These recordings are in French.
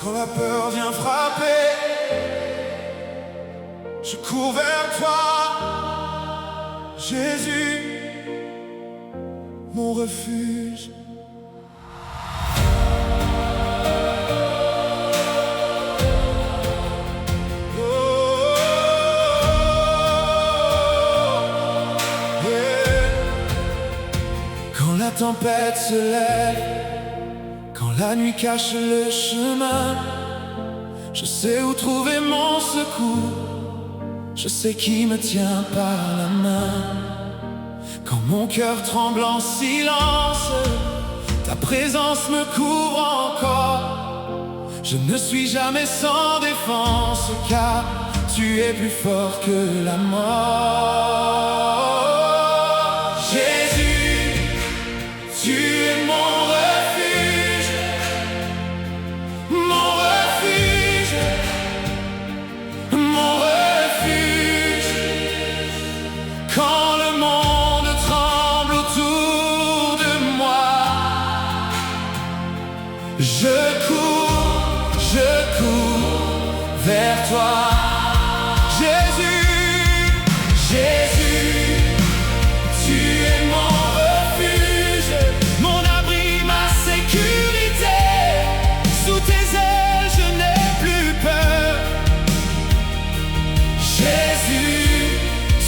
Quand la peur vient frapper, je cours vers toi, Jésus, mon refuge. Quand la tempête se lève, quand la nuit cache le chemin, je sais où trouver mon secours, je sais qui me tient par la main. Quand mon cœur tremble en silence, ta présence me couvre encore. Je ne suis jamais sans défense, car tu es plus fort que la mort. Jésus, tu es mon refuge, mon refuge, mon refuge. Quand le monde tremble autour de moi, je cours vers toi. Jésus, Jésus, tu es mon refuge, mon abri, ma sécurité. Sous tes ailes, je n'ai plus peur. Jésus,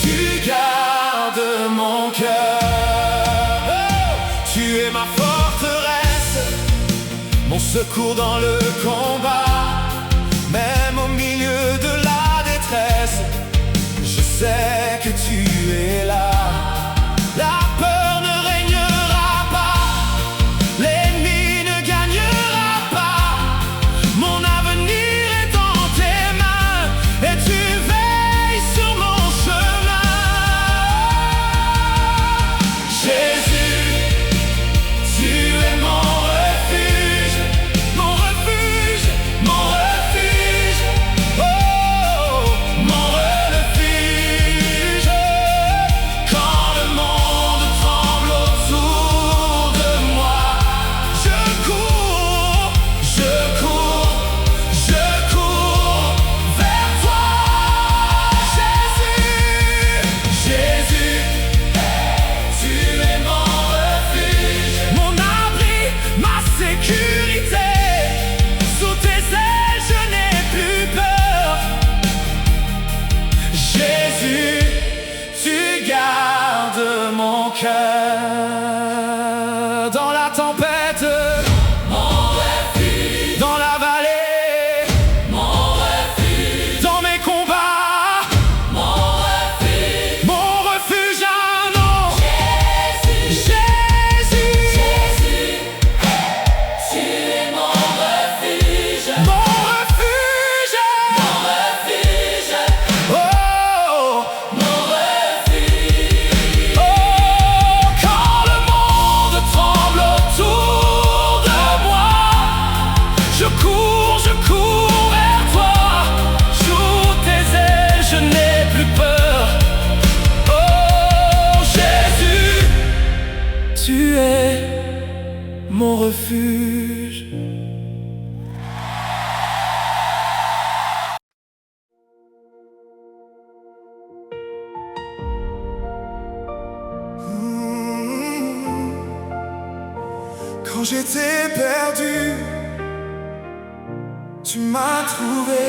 tu gardes mon cœur. Oh, tu es ma forteresse, mon secours dans le combat. Même au milieu de la détresse, je sais que tu es là. La peur ne régnera pas, l'ennemi ne gagnera pas. Mon avenir est dans tes mains et tu veilles sur mon chemin. Jésus, tu es mon refuge, mon refuge, mon refuge. Oh, mon refuge. Quand le monde tremble autour de moi, je cours vers toi. Jésus, Jésus, tu es mon refuge, mon abri, ma sécurité. Sous tes ailes, je n'ai plus peur. Jésus, tu gardes mon cœur. Dans la tempête, mon refuge. Dans la vallée, mon refuge. Dans mes combats, mon refuge. Mon refuge a un nom. Jésus, Jésus, tu es mon refuge. Mon refuge, mon refuge. Oh, mon refuge. Oh, quand le monde tremble autour de moi, je cours vers toi. Sous tes ailes, je n'ai plus peur. Oh, Jésus, tu es mon refuge. Quand j'étais perdu, tu m'as trouvé.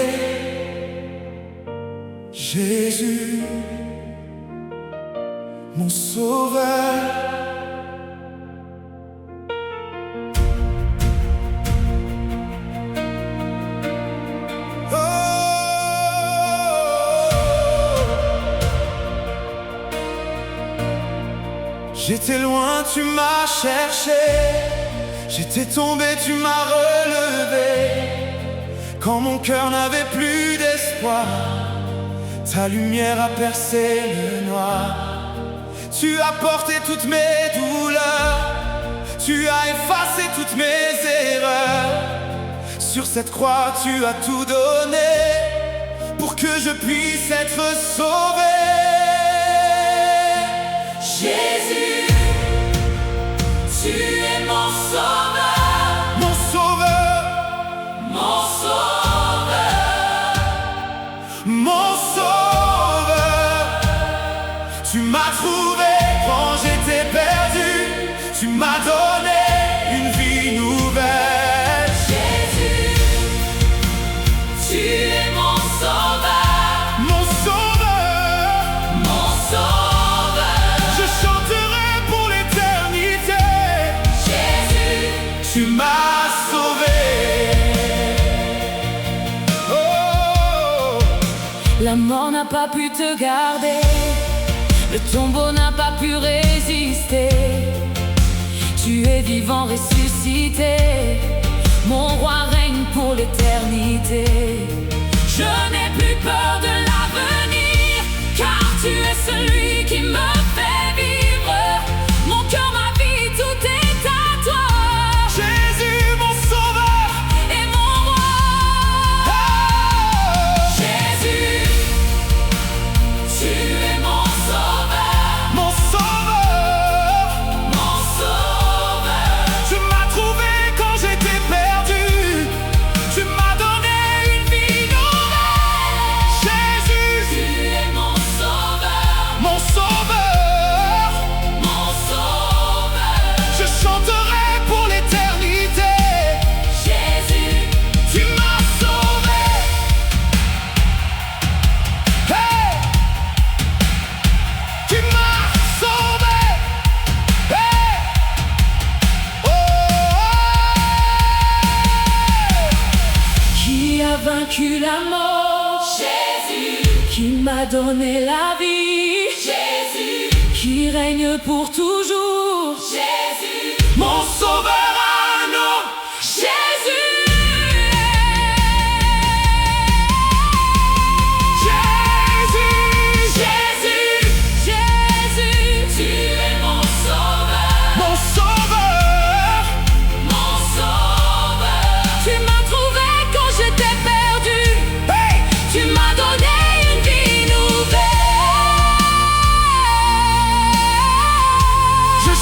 Jésus, mon sauveur. Oh, j'étais loin, tu m'as cherché. J'étais tombé, tu m'as relevé. Quand mon cœur n'avait plus d'espoir, ta lumière a percé le noir. Tu as porté toutes mes douleurs, tu as effacé toutes mes erreurs. Sur cette croix, tu as tout donné pour que je puisse être sauvé. Jésus, tu es mon sauveur, mon sauveur, mon sauveur. m'as donné une vie nouvelle. Jésus, tu es mon sauveur, Mon sauveur, mon sauveur. je chanterai pour l'éternité. Jésus, Tu m'as sauvé. Oh, la mort n'a pas pu te garder, le tombeau n'a pas pu résister. Tu es vivant, ressuscité, mon roi règne pour l'éternité. Je n'ai plus peur de l'avenir, car tu es celui qui me fait vivre. Mon cœur, ma vie, tout est à toi. Jésus, mon sauveur. Et mon roi. Oh, Jésus, tu es mon sauveur, mon sauveur. mon sauveur. Tu m'as trouvé quand j'étais perdu. Tu m'as donné une vie nouvelle. Jésus, Tu es mon sauveur, mon sauveur. mon sauveur. Je chanterai pour l'éternité. Jésus, Tu m'as sauvé. Hey! Tu m'as sauvé. Hey! Oh! qui a vaincu la mort. Jésus, qui m'a donné la vie. Jésus, qui règne pour toujours. Jésus, Mon sauveur à nous. Jésus. Jésus, Jésus, Jésus, tu es mon sauveur, mon sauveur. mon sauveur. Tu m'as trouvé quand j'étais perdu, Hey! tu m'as donné une vie nouvelle. Je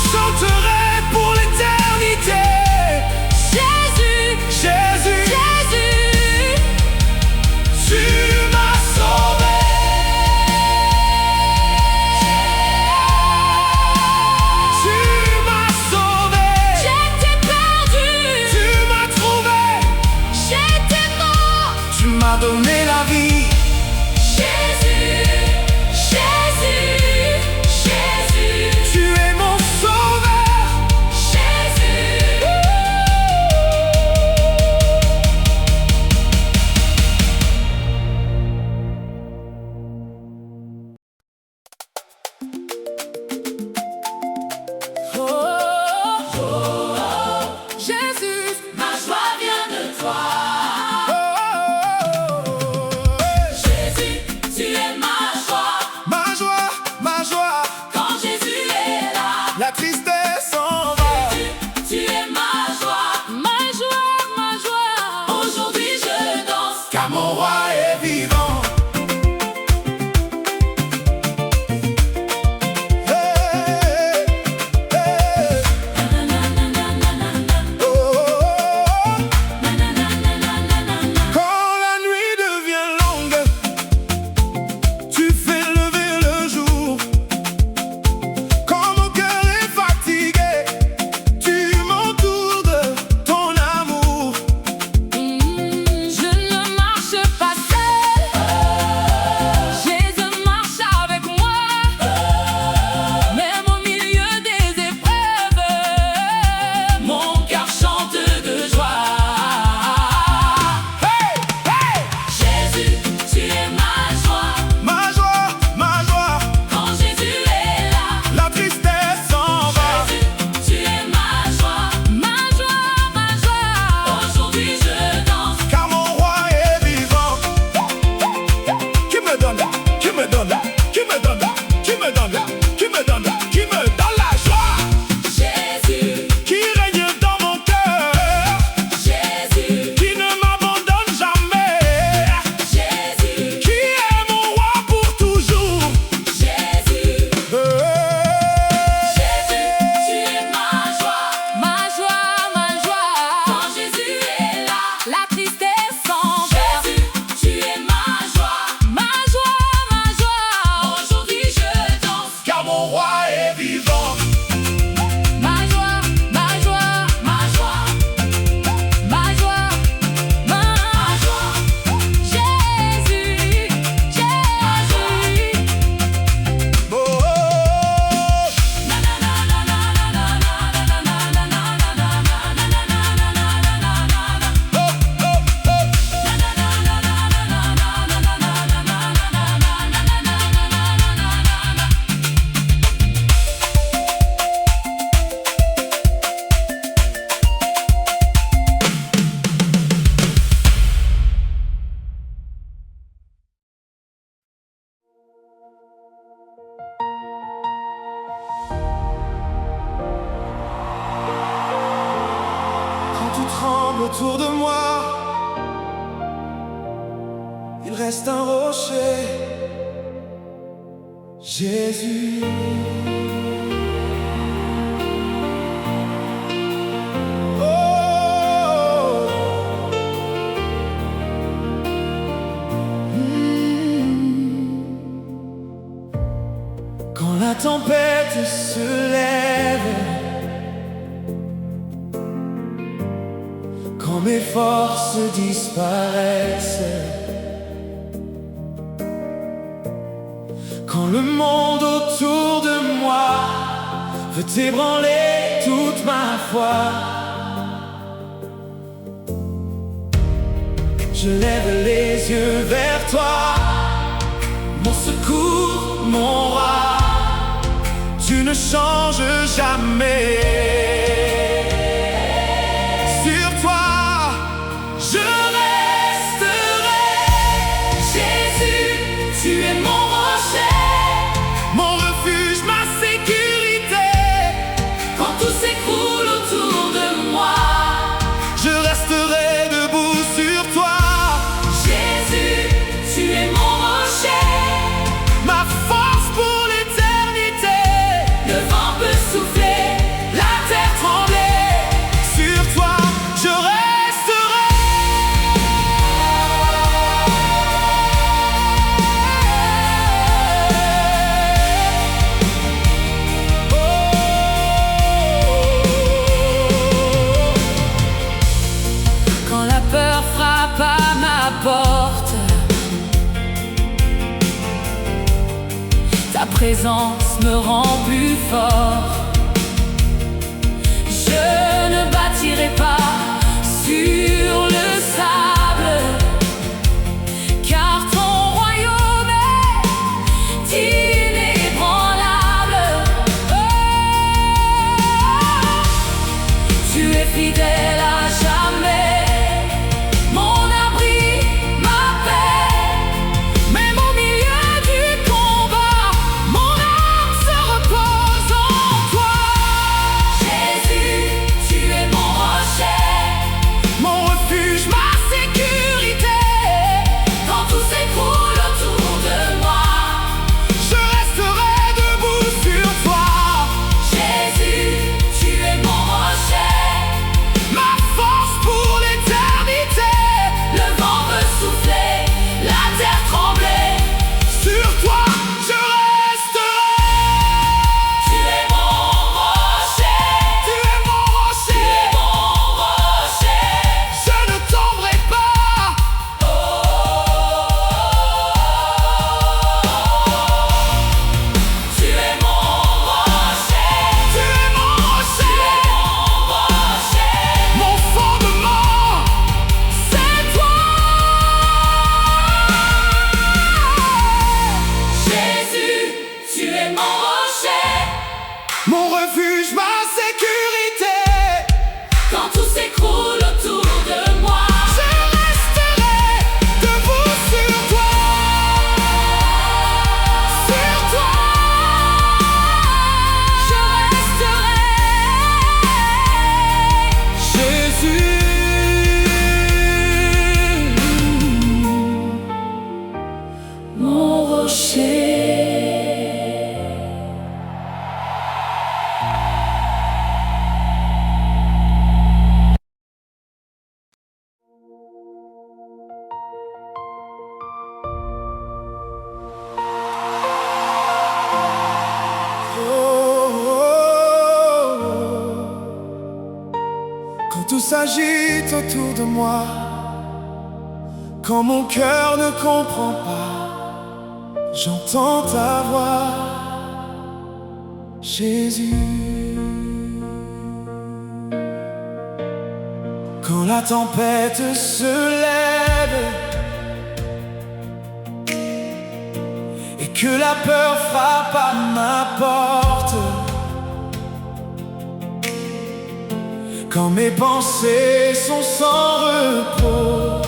tremble autour de moi, il reste un rocher, Jésus. Quand la tempête se lève, quand mes forces disparaissent, quand le monde autour de moi veut ébranler toute ma foi, je lève les yeux vers toi, mon secours, mon roi. Tu ne changes jamais. Sur toi, je resterai. Jésus, tu es mon rocher, Mon refuge, ma sécurité. quand tout s'écroule autour de moi. Je resterai debout sur toi. Jésus, tu es mon rocher, Ma force pour l'éternité. le vent peut souffler, la terre trembler. Sur toi, je resterai. Quand la peur frappe à ma porte, ta présence me rend plus fort. Je ne bâtirai pas sur le sable, car ton royaume est inébranlable. Oh, tu es fidèle à jamais, mon abri, ma paix. Même au milieu du combat, mon âme se repose en toi. Jésus, tu es mon rocher, Mon refuge, ma sécurité. quand tout s'écroule autour de moi. Je resterai debout sur toi. Jésus, tu es mon rocher, Ma force pour l'éternité. le vent peut souffler, la terre trembler. Sur toi, je resterai. Tu es mon rocher, Tu es mon tu rocher. es mon rocher. Je ne tomberai pas. Tu es mon rocher, Tu es mon rocher. mon rocher. Mon fondement, c'est toi. Jésus, tu es mon rocher, Mon refuge, ma sécurité. quand tout s'écroule autour de moi. Je resterai debout sur toi. Sur toi. Je resterai. Jésus. Mon rocher. Quand tout s'agite autour de moi, quand mon cœur ne comprend pas, j'entends ta voix, Jésus. Quand la tempête se lève et que la peur frappe à ma porte, quand mes pensées sont sans repos,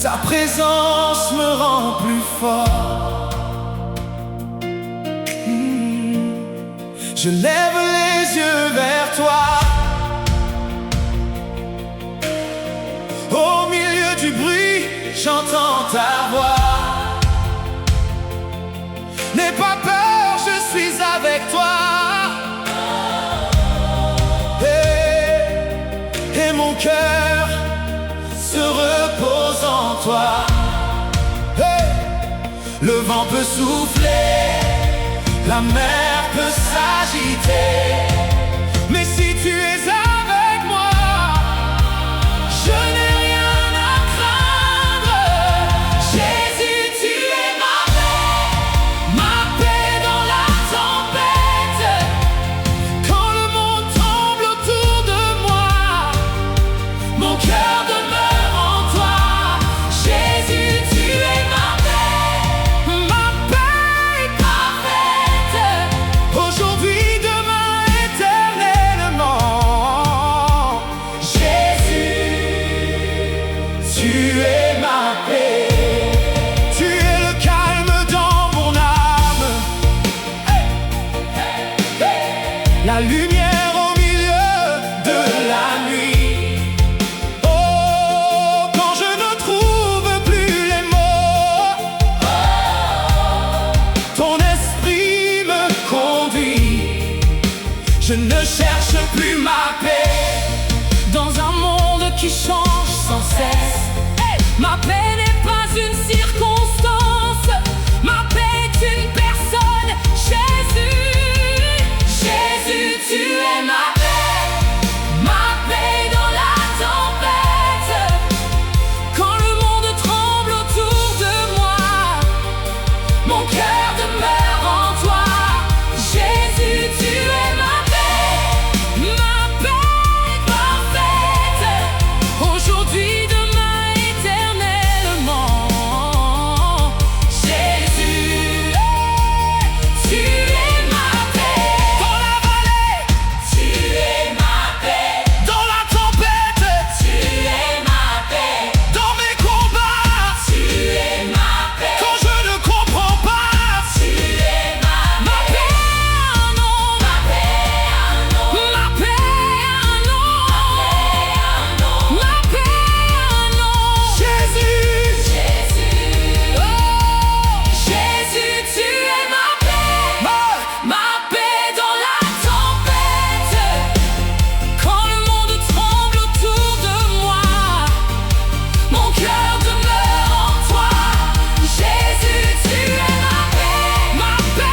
ta présence me rend plus fort. Je lève les les yeux vers toi. Au milieu du bruit, j'entends ta voix. N'aie pas peur, je suis avec toi. Et mon cœur se repose en toi. Le vent peut souffler, la mer peut s'agiter, mais si tu es avec moi, je n'ai rien à craindre. Jésus, tu es ma paix dans la tempête. Quand le monde tremble autour de moi, mon cœur demeure en toi. Jésus, tu es ma paix parfaite. Aujourd'hui, demain, éternellement. Jésus, tu es ma paix. Tu es le calme dans mon âme. La lumière au milieu de la nuit. Oh, quand je ne trouve plus les mots, ton esprit me conduit. Je ne cherche plus ma paix dans un monde qui change sans cesse. Ma paix n'est pas une circonstance, ma paix est une personne. Jésus, Jésus, tu es ma paix dans la tempête. Quand le monde tremble autour de moi, mon cœur demeure en toi. Jésus, tu es ma paix parfaite. Aujourd'hui, demain, éternellement. Jésus, tu es ma paix. Dans la vallée, tu es ma paix. Dans la tempête, tu es ma paix. Dans mes combats, tu es ma paix. Quand je ne comprends pas, tu es ma paix. Ma paix a un nom, ma paix a un nom, ma paix a un nom. Jésus, Jésus, oh, Jésus, tu es ma paix dans la tempête. Quand le monde tremble autour de moi, mon cœur demeure en toi. Jésus, tu es ma paix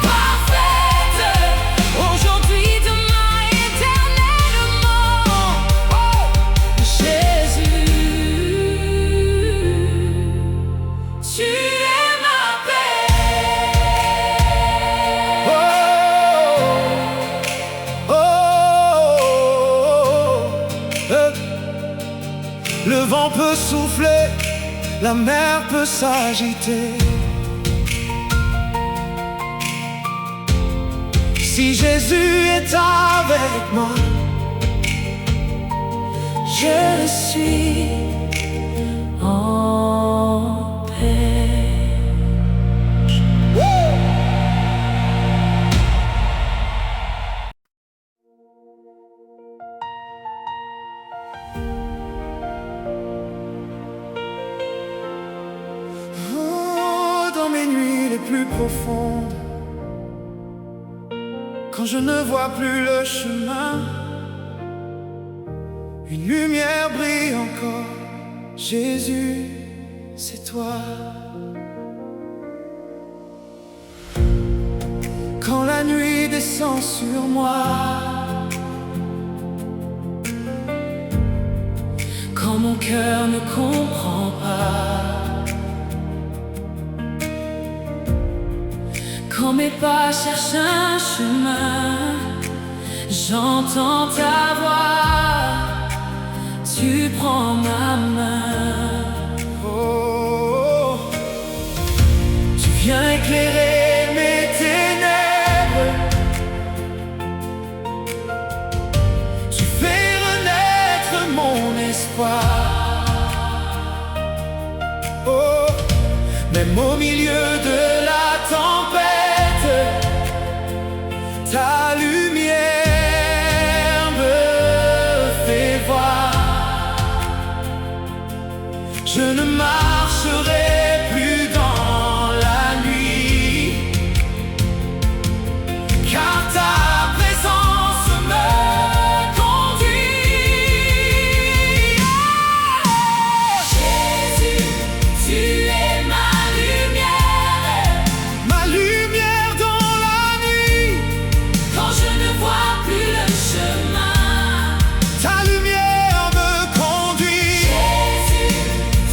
parfaite. Aujourd'hui, demain, éternellement. Oh, Jésus, tu es ma paix. Oh, le vent peut souffler, la mer peut s'agiter. Si Jésus est avec moi, je le suis en paix. Oh, dans mes nuits les plus profondes, quand je ne vois plus le chemin, une lumière brille encore. Jésus, c'est toi. Quand la nuit descend sur moi, quand mon cœur ne comprend pas, quand mes pas cherchent un chemin, j'entends ta voix, tu prends ma main. Oh, tu viens éclairer mes ténèbres, tu fais renaître mon espoir. Oh, même au milieu de la tempête, Ta lumière me fait voir. Je ne marcherai plus dans la nuit, car ta présence me conduit. Jésus, tu es ma lumière dans la nuit. quand je ne vois plus le chemin. Ta lumière me conduit. Jésus,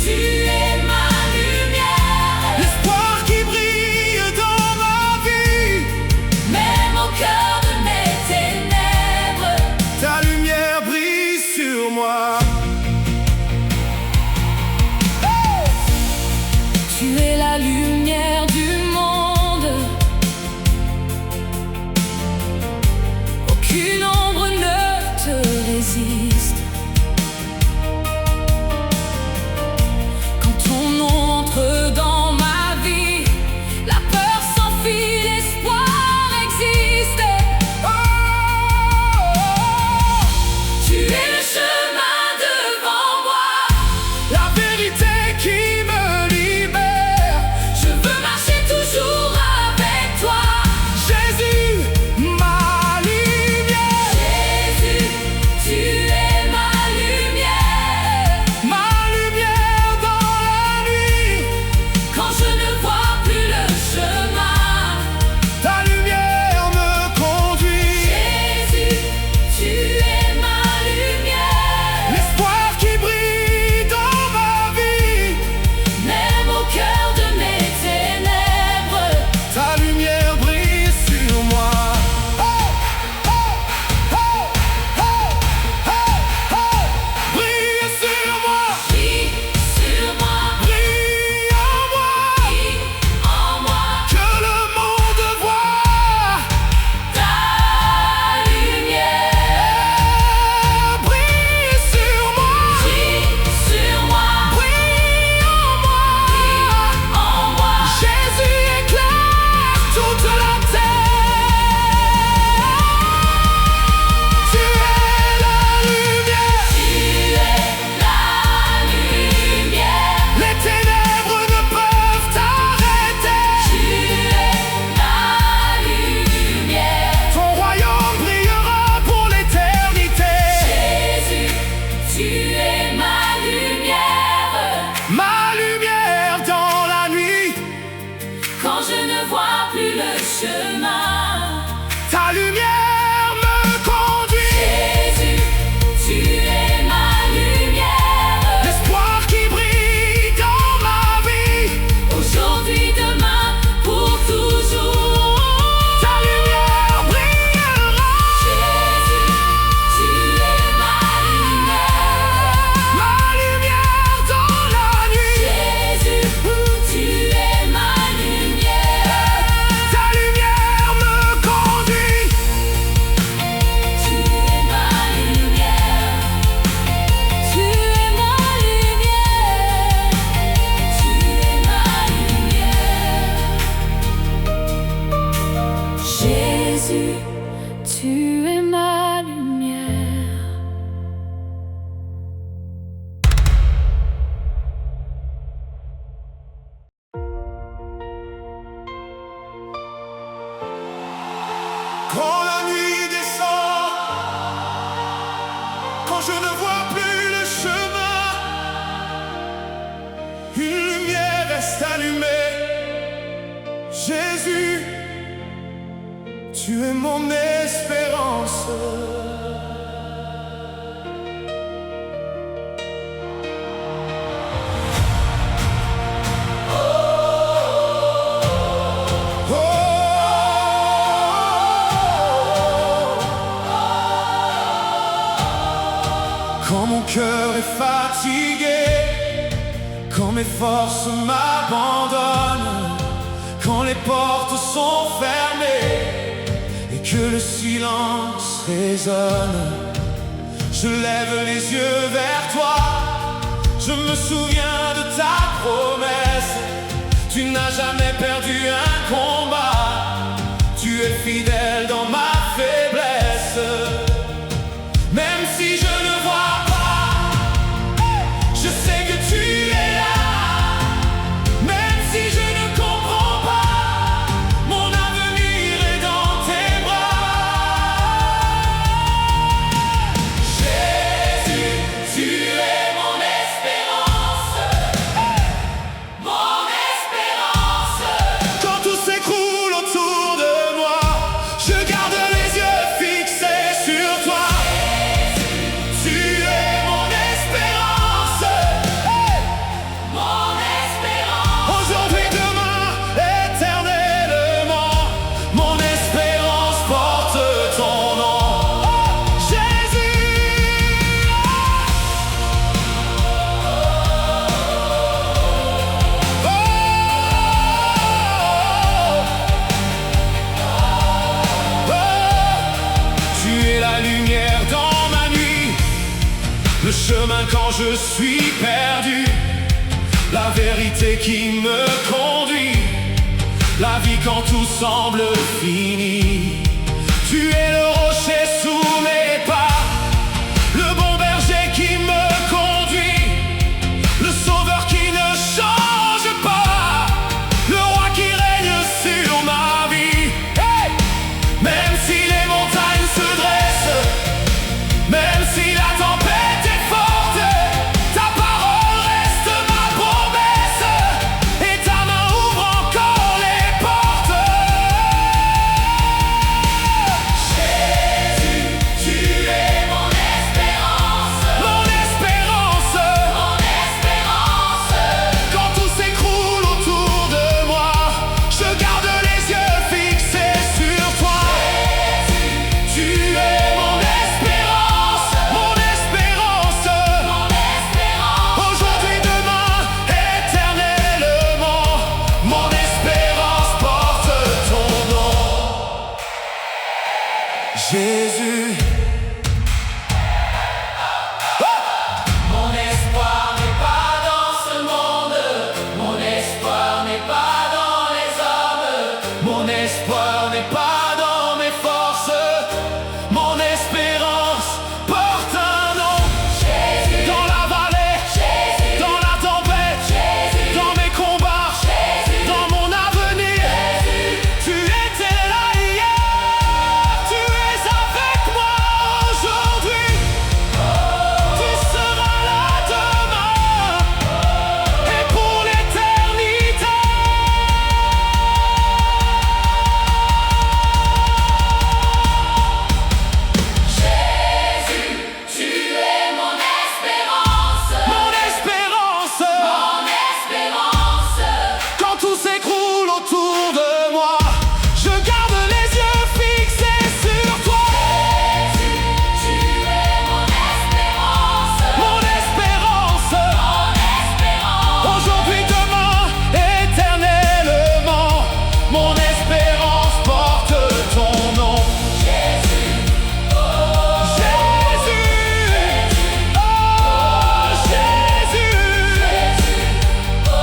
tu es ma lumière, L'espoir qui brille dans ma vie. même au cœur de mes ténèbres. Ta lumière brille sur moi. Tu es la lumière du monde. Aucune ombre ne te résiste. Quand ton nom entre dans ma vie, la peur s'enfuit, l'espoir existe. Oh, tu es le chemin devant moi, La vérité qui me libère. je veux marcher toujours avec toi. Jésus, ma lumière. Jésus, tu es ma lumière Dans la nuit. quand je ne vois plus le chemin. Ta lumière me conduit. Jésus, tu es ma lumière, L'espoir qui brille dans ma vie. même au cœur de mes ténèbres. Ta lumière brille sur moi. Oh, oh, oh, oh, oh, oh. Brille sur moi. Brille sur moi, Brille en moi. brille en moi, Que le monde voit. ta lumière. Brille sur moi. Brille sur moi, Brille en moi. brille en moi. Jésus éclaire toute la terre. Tu es la lumière. Tu es la lumière, Les ténèbres ne peuvent t'arrêter. tu es la lumière. Ton royaume brillera pour l'éternité. Jésus, tu es ma lumière dans la nuit. quand je ne vois plus le chemin. Ta lumière me conduit. Jésus, tu es ma lumière, L'espoir qui brille dans ma vie. aujourd'hui, demain, pour toujours. Ta lumière brillera. Jésus, tu es ma lumière dans la nuit. Jésus, tu es ma lumière. Ta lumière me conduit. Tu es ma lumière, tu es ma lumière, tu es ma lumière. Jésus, tu es ma lumière. Quand la nuit descend, quand je ne vois plus le chemin, une lumière reste allumée. Jésus, tu es mon espérance. Quand mon cœur est fatigué, quand mes forces m'abandonnent, quand les portes sont fermées et que le silence résonne, je lève les yeux vers toi. Je me souviens de ta promesse. Tu n'as jamais perdu un combat. Tu es fidèle dans ma chemin quand je suis perdu, la vérité qui me conduit, la vie quand tout semble fini. Tu es le rocher sous mes pas, le bon berger qui me conduit, le sauveur qui ne change pas, le roi qui règne sur ma vie. Hey! Même si les montagnes se dressent, même si la tempête est forte, ta parole reste ma promesse, et ta main ouvre encore les portes. Jésus, tu es mon espérance, mon espérance, mon espérance. Quand tout s'écroule autour de moi, je garde les yeux fixés sur toi. Jésus, tu es mon espérance, mon espérance, mon espérance. Aujourd'hui, demain, éternellement, mon espérance porte ton nom. Jésus. Mon espoir n'est pas dans ce monde, mon espoir n'est pas dans les hommes, mon espoir n'est pas dans mes forces, mon espérance porte un nom. Jésus. Dans la vallée, Jésus. Dans la tempête, Jésus. Dans mes combats, Jésus. Dans mon avenir, Jésus. Tu étais là hier, tu es avec moi aujourd'hui, tu seras là demain et pour l'éternité. Jésus, tu es mon espérance, mon espérance, mon espérance. Quand tout s'écroule autour de moi, je garde les yeux fixés sur toi. Jésus, tu es mon espérance, mon espérance, mon espérance. Aujourd'hui, demain, éternellement, mon espérance porte ton nom. Jésus, oh Jésus, oh Jésus, oh.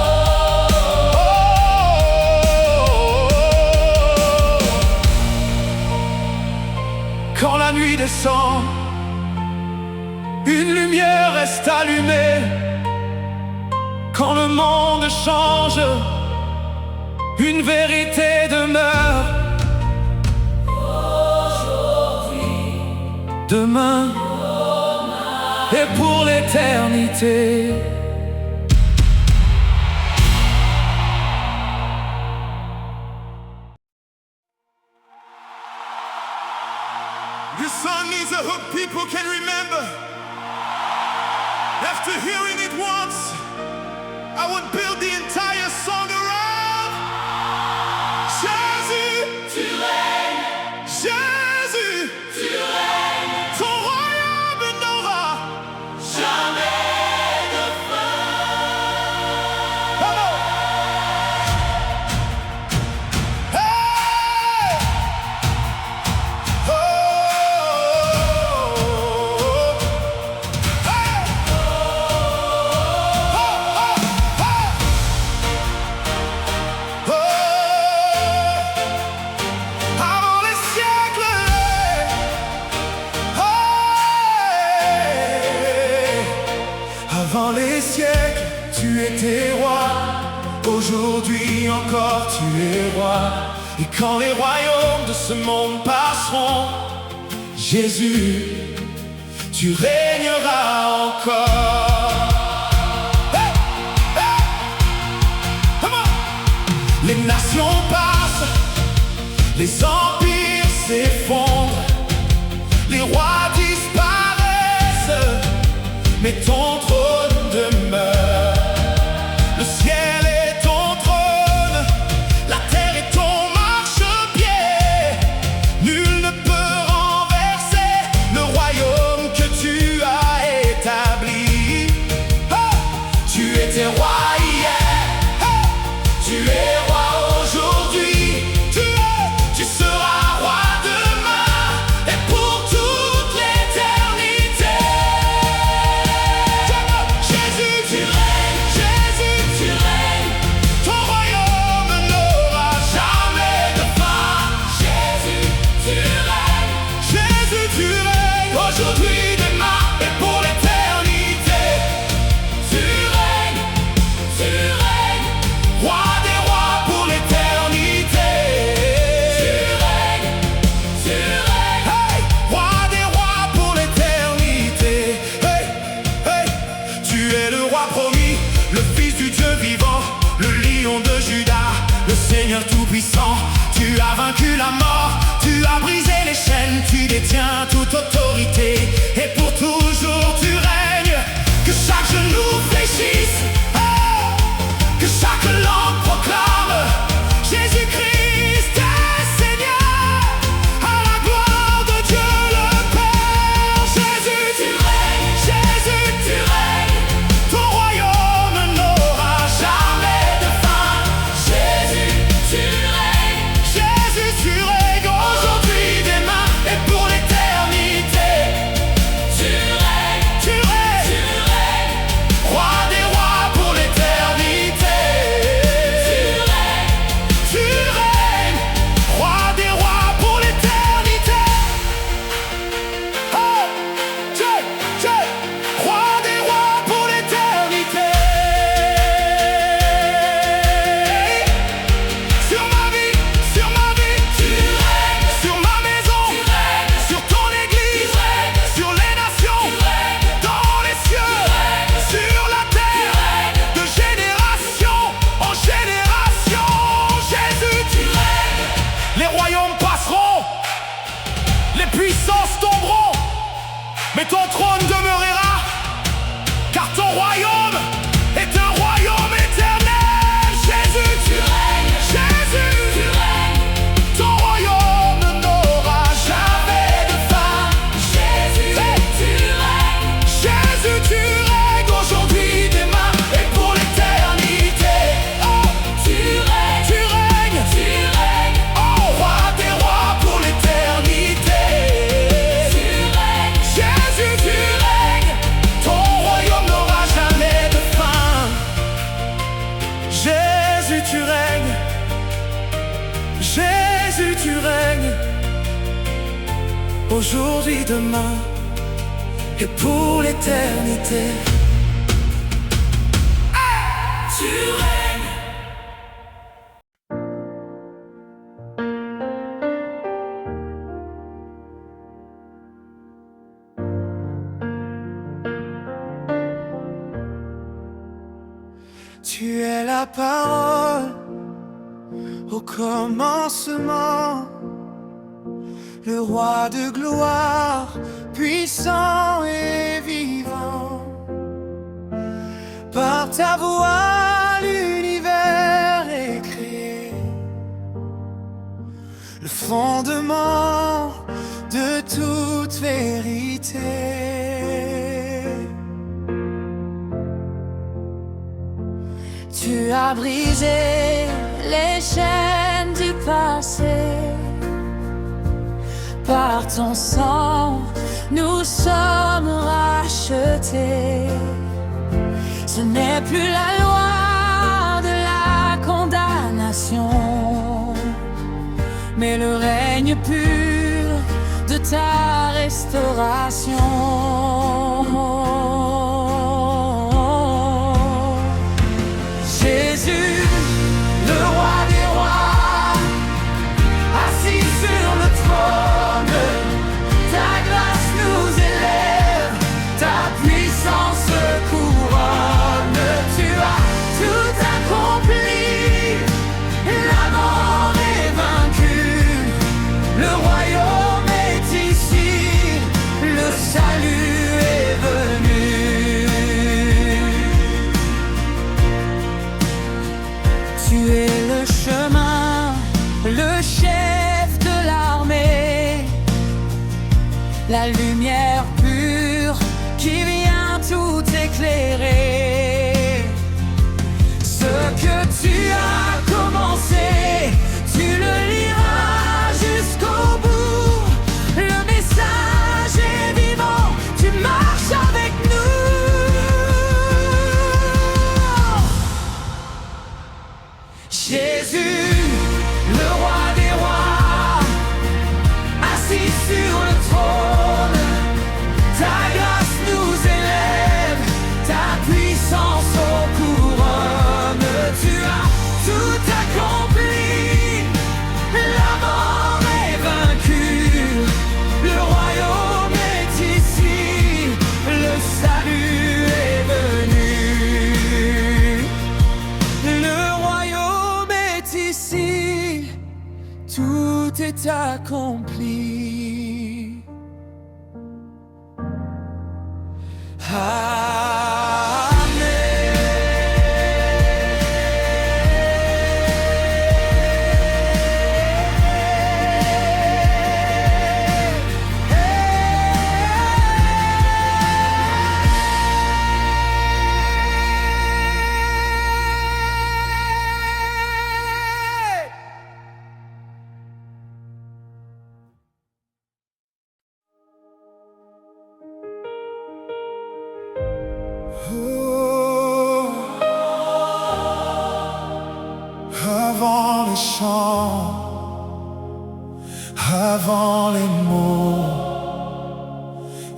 Quand la nuit descend, une lumière reste allumée. Quand le monde change, une vérité demeure. Aujourd'hui, demain, et pour l'éternité. This song needs a hook people can remember. After hearing it once, I would build the entire song around. Jésus, tu règnes. Jésus, tu règnes. Ton royaume n'aura jamais de fin. Come on. Hey! Oh, hey! Avant les siècles, avant les siècles, tu étais roi. Aujourd'hui encore, tu es roi. Et quand les royaumes de ce monde passeront, Jésus, tu régneras encore. Hey! Hey! Come on! Les nations passent, les empires s'effondrent, les rois disparaissent, mais ton trône demeure. Le ciel est ton trône, la terre est ton marchepied. Nul ne peut renverser le royaume que tu as établi. Oh! Tu étais roi hier, oh! Tu es roi aujourd'hui, tu seras puissances tomberont, mais ton trône demeurera, car ton royaume est un royaume éternel. Jésus, tu règnes. Jésus, tu règnes. Ton royaume n'aura jamais de fin. Jésus, tu règnes. Jésus, tu règnes aujourd'hui, demain et pour l'éternité. Oh, tu règnes. Tu règnes. Tu règnes. Oh, roi des rois pour l'éternité. Tu règnes. Jésus, tu règnes. Ton royaume n'aura jamais de fin. Jésus, tu règnes. Jésus, tu règnes. Aujourd'hui, demain et pour l'éternité. Tu règnes. Tu es la parole au commencement, le roi de gloire, puissant et vivant. Par ta voix, l'univers est créé, le fondement de toute vérité. Tu as brisé les chaînes du passé. Par ton sang, nous sommes rachetés. Ce n'est plus la loi de la condamnation, mais le règne pur de ta restauration. Jésus, le roi des rois, assis sur le trône, ta grâce nous élève, ta puissance couronne. Tu as tout accompli, la mort est vaincue, le royaume est ici, le salut est venu. Tu es le chemin, le chef de l'armée, la lumière pure qui vient tout éclairer. Ce que tu as commencé, tu le liras jusqu'au bout. Le message est vivant, tu marches avec nous. Jésus, le roi des rois, assis sur le trône, ta grâce nous élève, ta puissance aux couronnes. Tu as tout accompli, la mort est vaincue, le royaume est ici, le salut est venu. Le royaume est ici, tout est accompli. Oh, avant les chants, avant les mots,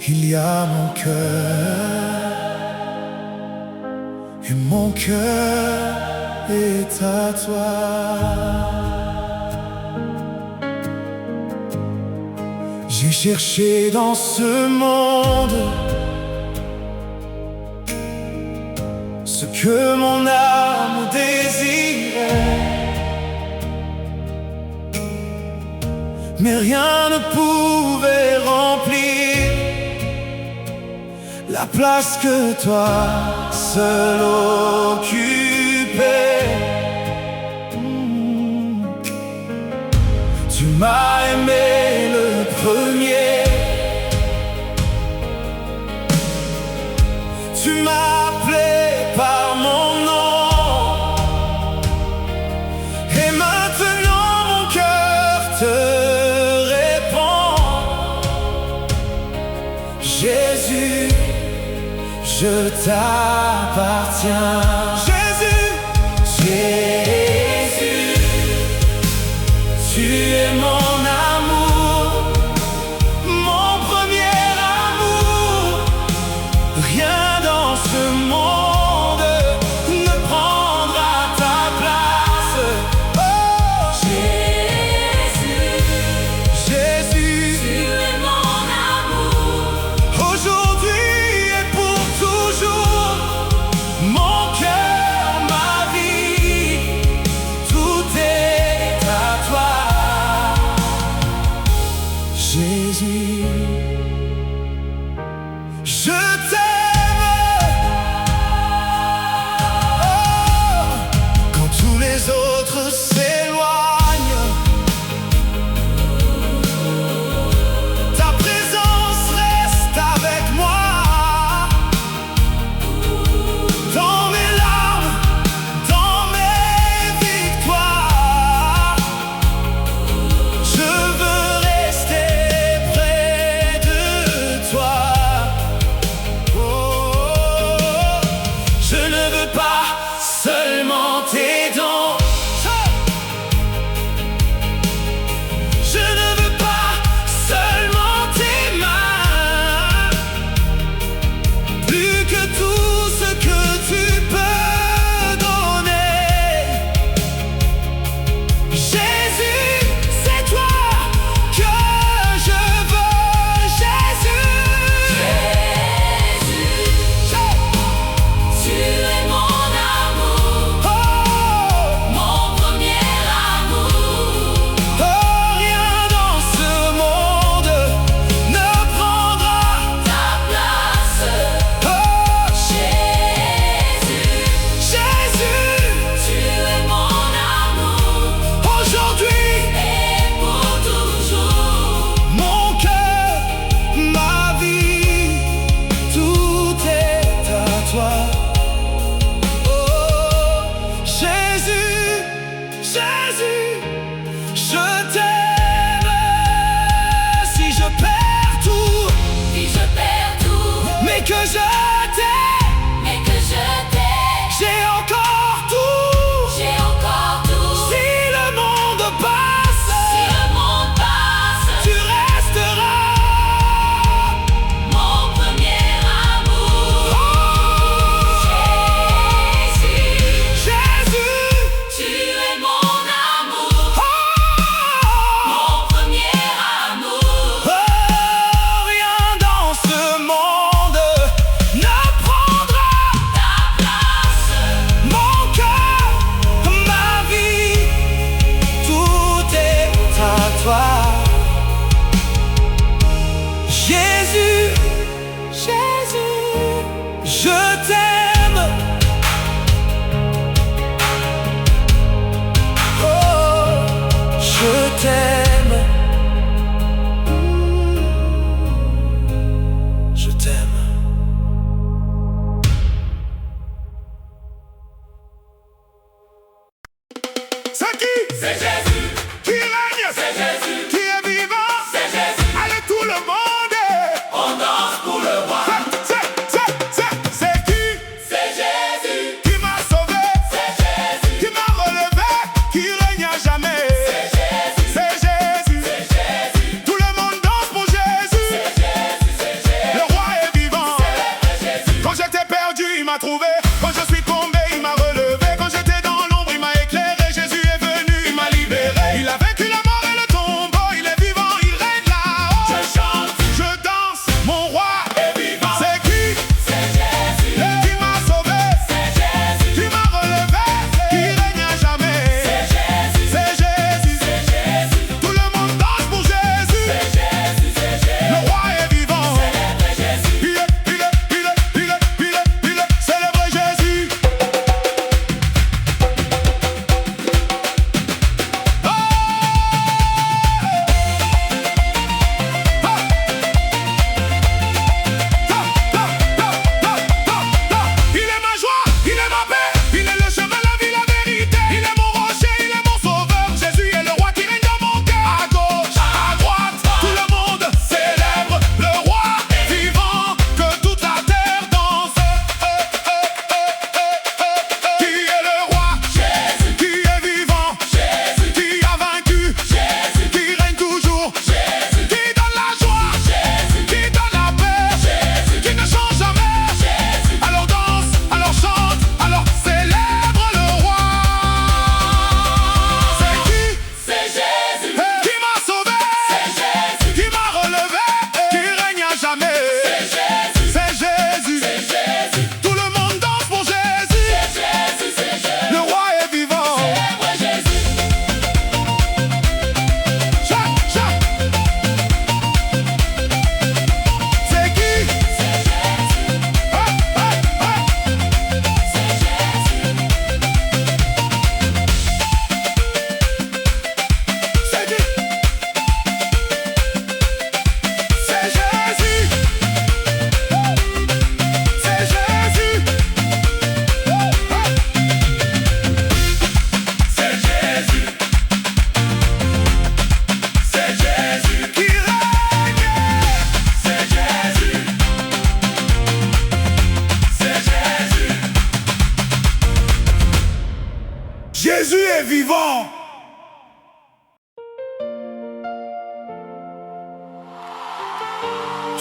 il y a mon cœur, et mon cœur est à toi. J'ai cherché dans ce monde ce que mon âme désirait, mais rien ne pouvait la place que toi seul occupais. Tu m'as aimé le premier. Tu m'as appelé par mon nom. Et maintenant mon cœur te répond. Jésus, je t'appartiens. Jésus, Jésus, tu es mon amour, mon premier amour. Rien dans ce monde ne prendra ta place. Oh, Jésus, Jésus, tu es mon amour. aujourd'hui et pour toujours, mon cœur, ma vie, tout est à toi. Jésus, je t'aime. Oh, quand tous les autres s'éloignent, ta présence reste avec moi. Dans mes larmes, dans mes victoires, je veux rester près de toi. Oh, je ne veux pas seulement tes dons. Je ne veux pas seulement tes mains. Plus que tout ce que tu peux donner. Jésus, c'est toi que je veux. Jésus, Tu es mon amour, oh, mon premier amour. oh, rien dans ce monde ne prendra Ta place, oh, Jésus, Jésus, tu es mon amour. aujourd'hui, Et pour toujours, mon cœur, ma vie, tout est à toi. Oh, Jésus, Jésus, je t'aime. Si je perds tout, si je perds tout, mais que je t'aime, mais que je t'aime, j'ai encore tout. j'ai encore tout. Si le monde passe, Si le monde passe, tu resteras. mon premier amour. Oh, Jésus, Jésus, tu es mon amour, oh, mon premier amour. oh, rien dans ce monde ne prendra Ta place, mon cœur, ma vie, tout est à toi. Jésus, Jésus, je t'aime. Oh, je t'aime. Je t'aime. C'est qui? c'est Jésus, Qui règne? c'est Jésus, Qui est vivant? c'est Jésus. Allez tout le monde! On danse pour le roi. C'est qui? C'est Jésus, Qui m'a sauvé? c'est Jésus, Qui m'a relevé? Qui règne à jamais? c'est Jésus, C'est Jésus. c'est Jésus, Tout le monde danse pour Jésus. c'est Jésus, c'est Jésus. Le roi est vivant. Célèbre Jésus, Quand j'étais perdu, il m'a trouvé. Quand je suis tombé, il m'a relevé. Quand j'étais dans l'ombre, il m'a éclairé. Jésus est venu, il m'a libéré. Il a vaincu la mort et le tombeau. Il est vivant, il règne là-haut. je chante, Je danse, mon roi est vivant. C'est qui? C'est Jésus, Qui m'a sauvé? c'est Jésus, Qui m'a relevé? Qui règne à jamais? c'est Jésus, C'est Jésus. c'est Jésus, Tout le monde danse pour Jésus. c'est Jésus, c'est Jésus. Le roi est vivant. Célèbre Jésus, Il est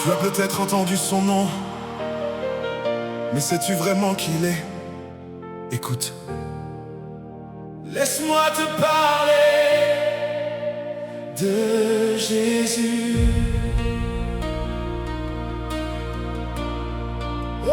Tu as peut-être entendu son nom, mais sais-tu vraiment qui il est? Écoute. Laisse-moi te parler de Jésus. Oh,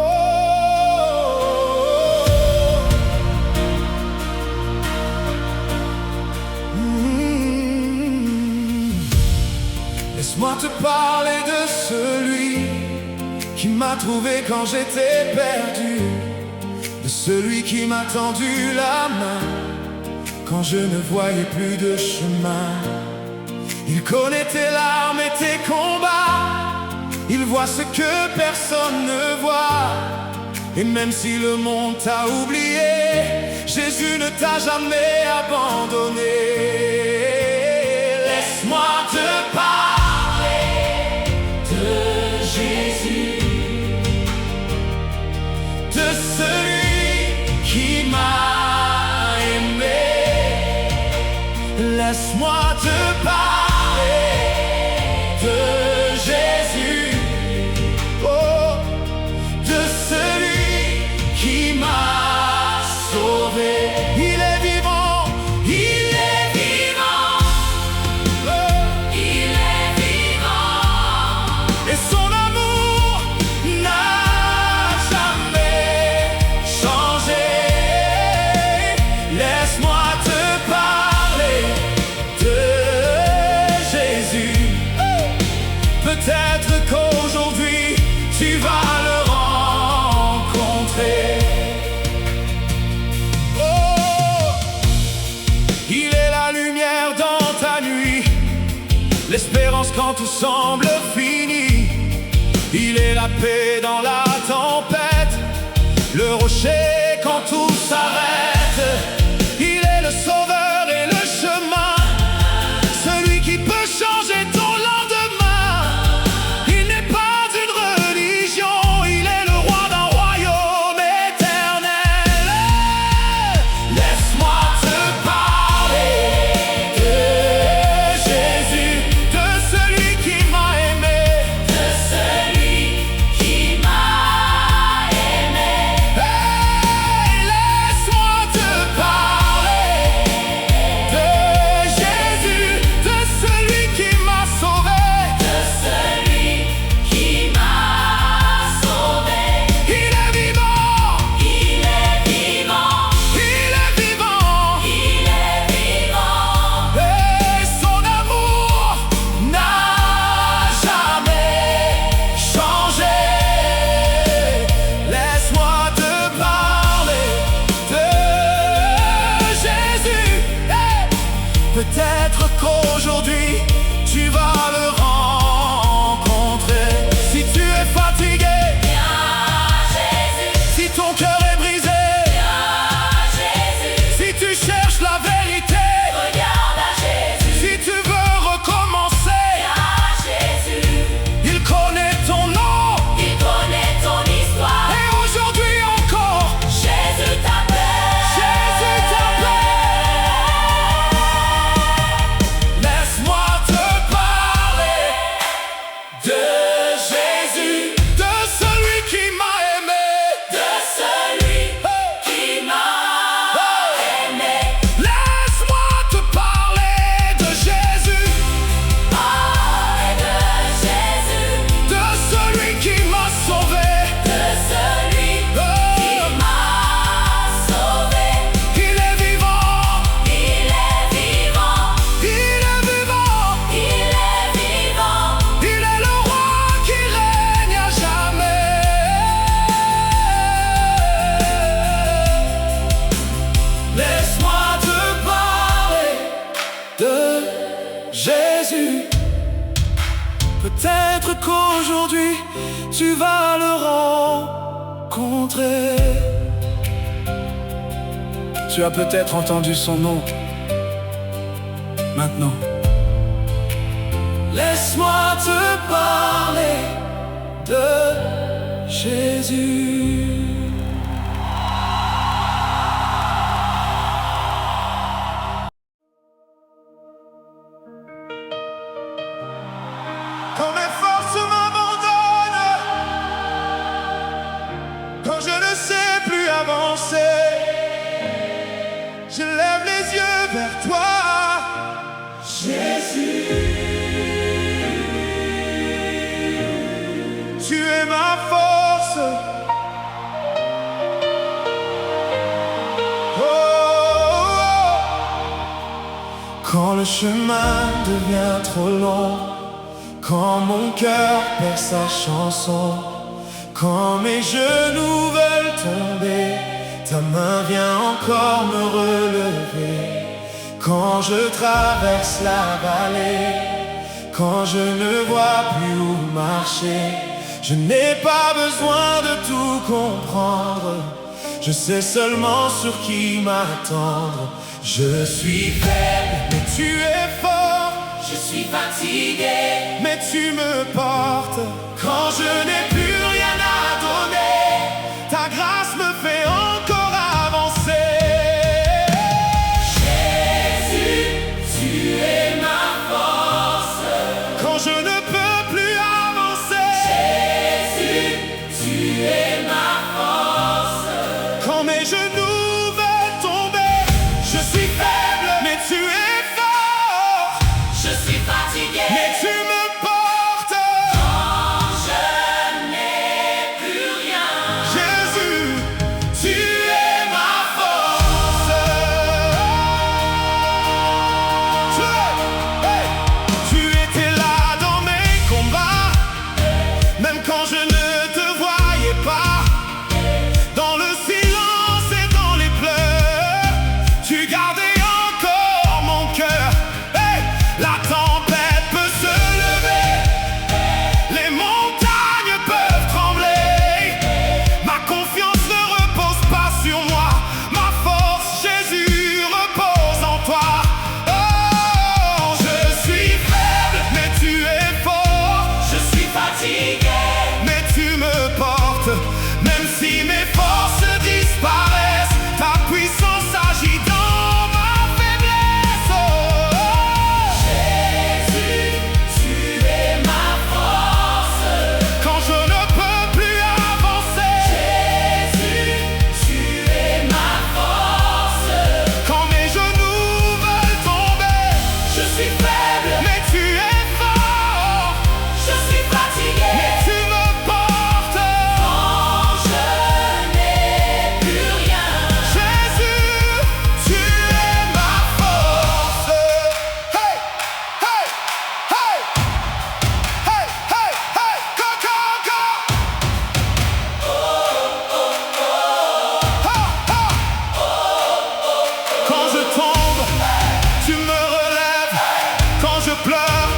Laisse-moi te parler de celui qui m'a trouvé quand j'étais perdu, de celui qui m'a tendu la main quand je ne voyais plus de chemin. Il connaît tes larmes et tes combats, il voit ce que personne ne voit. Et même si le monde t'a oublié, Jésus ne t'a jamais abandonné. Laisse-moi te parler de Jésus, de celui qui m'a aimé. Laisse-moi te parler de Jésus, oh, de celui qui m'a sauvé. Il est vivant, il est vivant, oh, il est vivant, et son amour n'a jamais changé. Laisse-moi te parler de Jésus. Peut-être qu'aujourd'hui tu vas le rencontrer. Oh, il est la lumière dans ta nuit, l'espérance quand tout semble fini. Il est la paix dans la tempête, le rocher quand tout s'arrête. Il est le sauveur et le chemin, celui qui peut changer ton lendemain. Il n'est pas d'une religion, il est le roi d'un royaume éternel. Laisse-moi te parler de Jésus, de celui qui m'a aimé, de celui qui m'a aimé. Hey, laisse-moi te parler de Jésus, de celui qui m'a sauvé, de celui qui m'a sauvé. Il est vivant, il est vivant, il est vivant, il est vivant, et son amour n'a jamais changé. Laisse-moi te parler de Jésus. Hey! Peut-être qu'aujourd'hui tu vas le rencontrer. Si tu es fatigué, viens Jésus. Si ton cœur est brisé, viens Jésus. Si tu cherches la vérité, regarde à Jésus. Si tu veux recommencer, viens Jésus. Il connaît ton nom, il connaît ton histoire, et aujourd'hui encore, Jésus t'appelle, Jésus t'appelle. Laisse-moi te parler de Jésus, de celui qui m'a aimé, de celui qui m'a aimé. Laisse-moi te parler de Jésus, de celui qui m'a sauvé, de celui qui m'a sauvé. Il est vivant, il est vivant, il est vivant, il est vivant. Il est le roi qui règne à jamais. Laisse-moi te parler de Jésus. Peut-être qu'aujourd'hui tu vas le rencontrer. Tu as peut-être entendu son nom. Maintenant, laisse-moi te parler de Jésus. Quand mes forces m'abandonnent, force. Oh, oh, oh. Quand le chemin devient trop long, quand mon cœur perd sa chanson, quand mes genoux veulent tomber, ta main vient encore me relever. Quand je traverse la vallée, quand je ne vois plus où marcher, je n'ai pas besoin de tout comprendre. Je sais seulement sur qui m'attendre. Je suis faible, mais tu es fort. Je suis fatigué, mais tu me portes. Quand je n'ai plus rien à donner, ta grâce me fait encore avancer. Jésus, tu es ma force. Quand je ne peux plus avancer, Jésus, tu es ma force. quand mes genoux veulent tomber, je suis faible, mais tu es fort. Je suis fatigué, Mais tu me portes. quand je n'ai plus rien. Jésus, tu es ma force. Hey! Tu étais là dans mes combats, même quand je ne te voyais pas. Dans le silence et dans les pleurs, tu gardais encore mon cœur. Hey! La tempête peut se lever, les montagnes peuvent trembler. Ma confiance ne repose pas sur moi, ma force, Jésus, repose en toi. Oh, je suis faible, mais tu es fort. Je suis fatigué, Mais tu me portes, même si mes forces disparaissent, ta puissance agit dans ma faiblesse. Oh, Jésus, tu es ma force. quand je ne peux plus avancer, Jésus, tu es ma force. quand mes genoux veulent tomber, Je suis faible, mais tu es fort. je suis fatigué, Mais tu me portes. quand je n'ai plus rien. Jésus, tu es ma force. Hey, hey, hey, hey, hey, hey, go, go, go. Ha, ha. Quand je tombe, tu me relèves. Quand je pleure,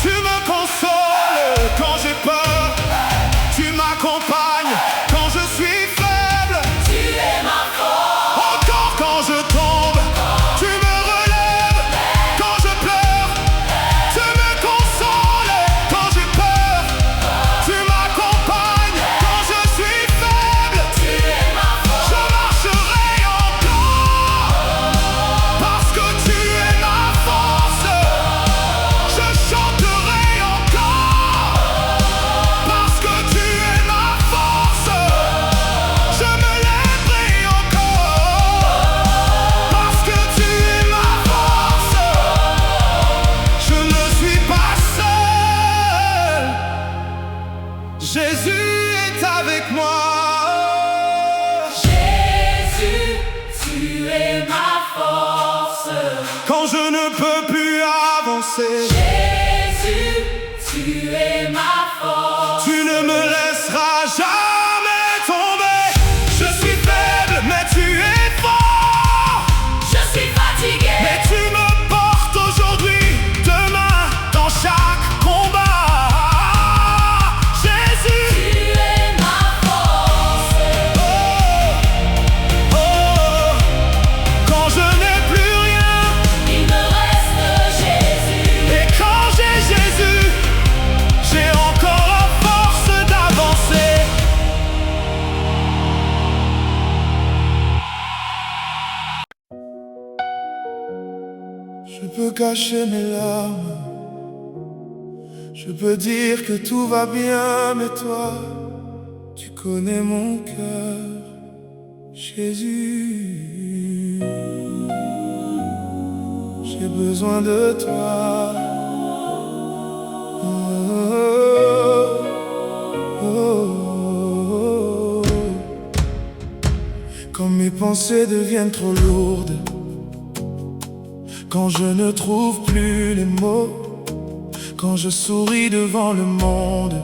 tu me consoles. Quand j'ai peur, tu m'accompagnes. Quand je suis faible, Tu es ma force, encore quand je tombe, tu me relèves. Quand je pleure, tu me consoles. Quand j'ai peur, tu m'accompagnes. Quand je suis faible, tu es ma force. je marcherai encore. Parce que tu es ma force, je chanterai encore. Parce que tu es ma force, je me lèverai encore. Parce que tu es ma force, je ne suis pas seul. Jésus est avec moi. Jésus, tu es ma force. Quand je ne peux plus avancer, Jésus, tu es ma force. tu ne me laisseras jamais tomber. Je suis faible, mais tu es fort. Je suis fatigué, Mais tu me portes aujourd'hui, demain, dans chaque combat. Jésus, tu es ma force. oh, oh, quand je n'ai plus rien, Il me reste Jésus. et quand j'ai Jésus, j'ai encore la force d'avancer. Je peux cacher mes larmes, je peux dire que tout va bien, mais toi, tu connais mon cœur, Jésus. J'ai besoin de toi. Oh, oh, oh. pensées deviennent trop lourdes, quand je ne trouve plus les mots, quand je souris devant le monde,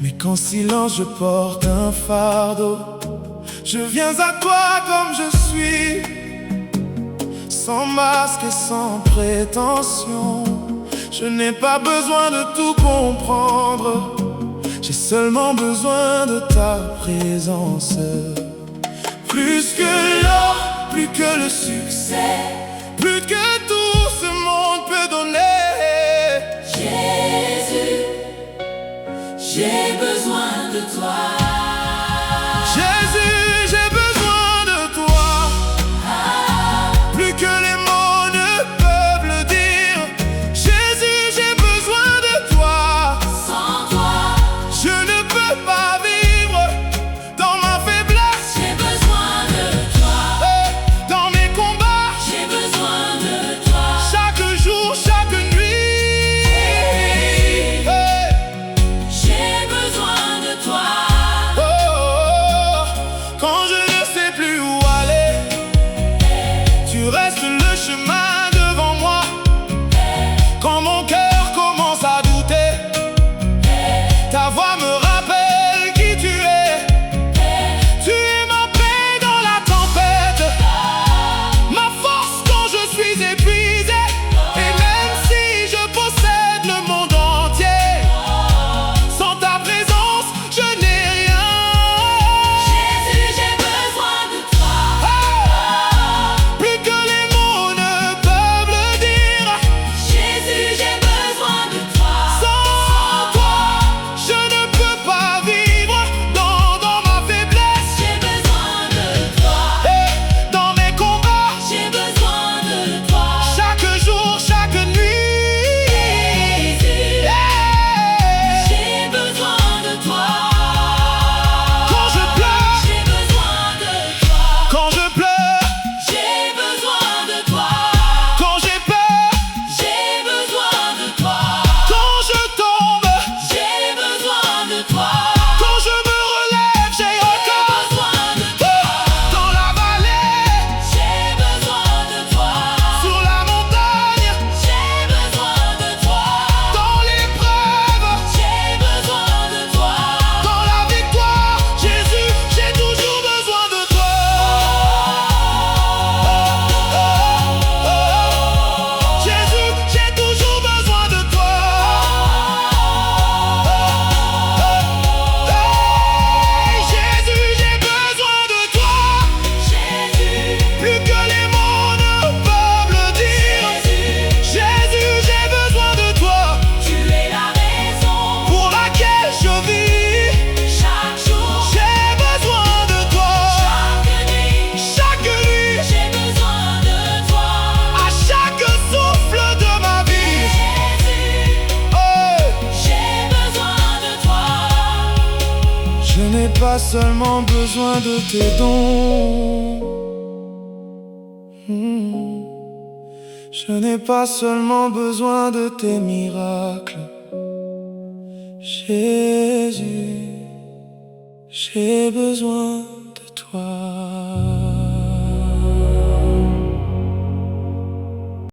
mais qu'en silence je porte un fardeau. Je viens à toi comme je suis, sans masque et sans prétention. Je n'ai pas besoin de tout comprendre, j'ai seulement besoin de ta présence. Plus que l'or, plus que le succès, plus que tout ce monde peut donner. Jésus, j'ai besoin de toi. Jésus, j'ai besoin de toi. Plus que les mots ne peuvent le dire. Jésus, j'ai besoin de toi. Sans toi, Je ne peux pas vivre dans ma faiblesse. j'ai besoin de toi. Dans mes combats, J'ai besoin de toi. chaque jour, chaque nuit. J'ai besoin de toi. Oh, oh, quand je ne sais plus où aller, tu restes le chemin devant moi. Quand mon cœur commence à douter, ta voix me rappelle qui tu es. Tu es ma paix dans la tempête, ma force quand je suis épuisé. Et même si je possède le monde entier, sans ta présence, je n'ai rien. Jésus, j'ai besoin de toi. Plus que les mots ne peuvent le dire. Jésus, j'ai besoin de toi. Sans toi, je ne peux pas vivre dans ma faiblesse. J'ai besoin de toi. Dans mes combats, J'ai besoin de toi. chaque jour, chaque nuit. J'ai besoin de toi. Quand je pleure, J'ai besoin de toi. quand je pleure, J'ai besoin de toi. quand j'ai peur, J'ai besoin de toi. quand je tombe, J'ai besoin de toi. quand je me relève, j'ai encore Besoin de toi. dans la vallée, J'ai besoin de toi. sur la montagne, J'ai besoin de toi. dans l'épreuve, J'ai besoin de toi. dans la victoire. Jésus, j'ai toujours besoin de toi. Jésus, j'ai toujours besoin de toi. Jésus, j'ai besoin de toi. Jésus, Plus que les mots ne peuvent le dire. Jésus, j'ai besoin de toi. tu es la raison. Pour laquelle je vis, Chaque jour, j'ai besoin de toi. chaque nuit, Chaque nuit, j'ai besoin de toi. à chaque souffle de ma vie. Jésus, Oh, j'ai besoin de toi. je n'ai pas seulement besoin de tes dons. Je n'ai pas seulement besoin de tes miracles. Jésus, j'ai besoin de toi.